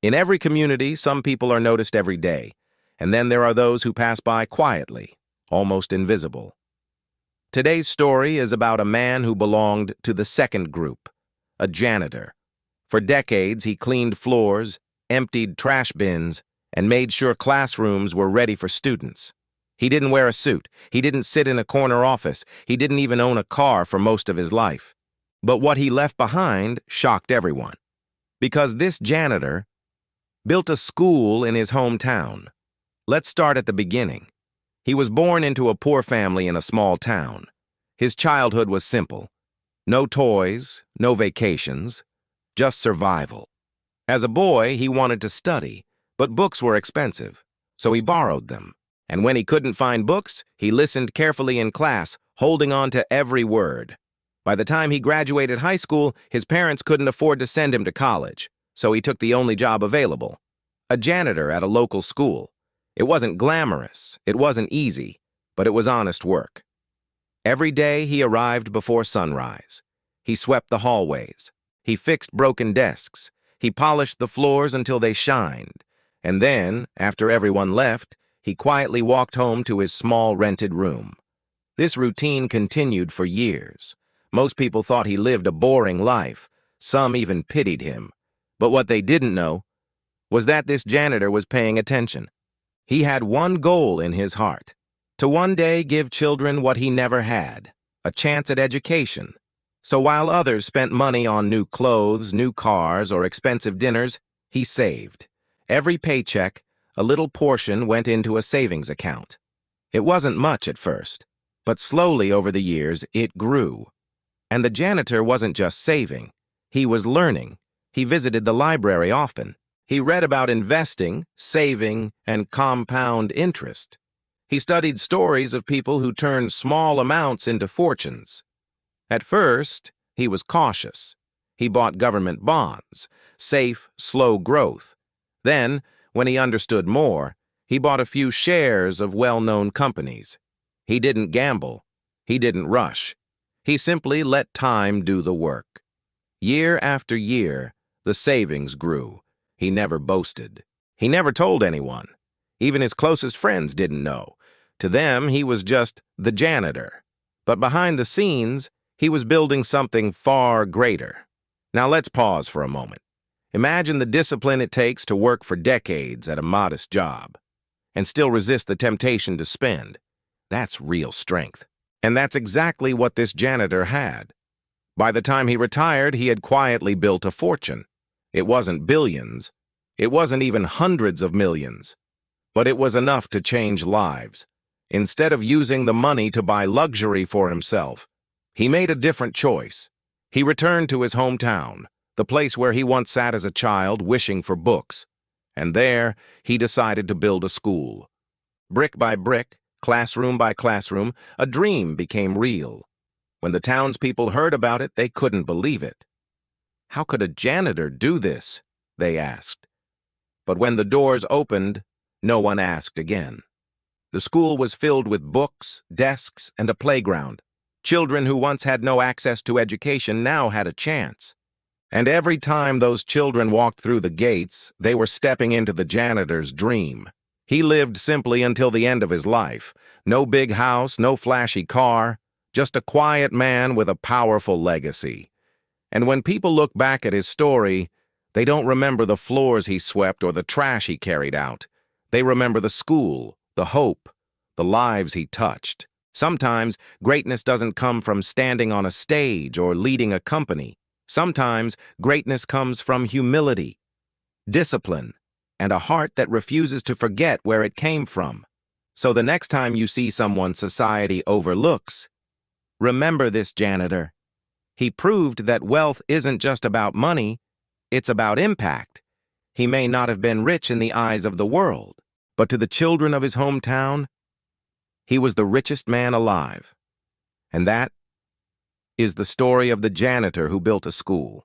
In every community, some people are noticed every day, and then there are those who pass by quietly, almost invisible. Today's story is about a man who belonged to the second group, a janitor. For decades, he cleaned floors, emptied trash bins, and made sure classrooms were ready for students. He didn't wear a suit. He didn't sit in a corner office. He didn't even own a car for most of his life. But what he left behind shocked everyone. Because this janitor built a school in his hometown. Let's start at the beginning. He was born into a poor family in a small town. His childhood was simple. No toys, no vacations, just survival. As a boy, he wanted to study, but books were expensive, so he borrowed them. And when he couldn't find books, he listened carefully in class, holding on to every word. By the time he graduated high school, his parents couldn't afford to send him to college, so he took the only job available, a janitor at a local school. It wasn't glamorous, it wasn't easy, but it was honest work. Every day he arrived before sunrise. He swept the hallways. He fixed broken desks. He polished the floors until they shined. And then, after everyone left, he quietly walked home to his small rented room. This routine continued for years. Most people thought he lived a boring life. Some even pitied him. But what they didn't know was that this janitor was paying attention. He had one goal in his heart, to one day give children what he never had, a chance at education. So while others spent money on new clothes, new cars, or expensive dinners, he saved. Every paycheck, a little portion went into a savings account. It wasn't much at first, but slowly over the years it grew. And the janitor wasn't just saving, he was learning. He visited the library often. He read about investing, saving, and compound interest. He studied stories of people who turned small amounts into fortunes. At first, he was cautious. He bought government bonds, safe, slow growth. Then, when he understood more, he bought a few shares of well-known companies. He didn't gamble. He didn't rush. He simply let time do the work. Year after year, the savings grew. He never boasted. He never told anyone. Even his closest friends didn't know. To them, he was just the janitor. But behind the scenes, he was building something far greater. Now let's pause for a moment. Imagine the discipline it takes to work for decades at a modest job and still resist the temptation to spend. That's real strength. And that's exactly what this janitor had. By the time he retired, he had quietly built a fortune. It wasn't billions. It wasn't even hundreds of millions. But it was enough to change lives. Instead of using the money to buy luxury for himself, he made a different choice. He returned to his hometown, the place where he once sat as a child wishing for books. And there, he decided to build a school. Brick by brick, classroom by classroom, a dream became real. When the townspeople heard about it, they couldn't believe it. How could a janitor do this? They asked. But when the doors opened, no one asked again. The school was filled with books, desks, and a playground. Children who once had no access to education now had a chance. And every time those children walked through the gates, they were stepping into the janitor's dream. He lived simply until the end of his life. No big house, no flashy car, just a quiet man with a powerful legacy. And when people look back at his story, they don't remember the floors he swept or the trash he carried out. They remember the school, the hope, the lives he touched. Sometimes greatness doesn't come from standing on a stage or leading a company. Sometimes greatness comes from humility, discipline, and a heart that refuses to forget where it came from. So the next time you see someone society overlooks, remember this janitor. He proved that wealth isn't just about money, it's about impact. He may not have been rich in the eyes of the world, but to the children of his hometown, he was the richest man alive. And that is the story of the janitor who built a school.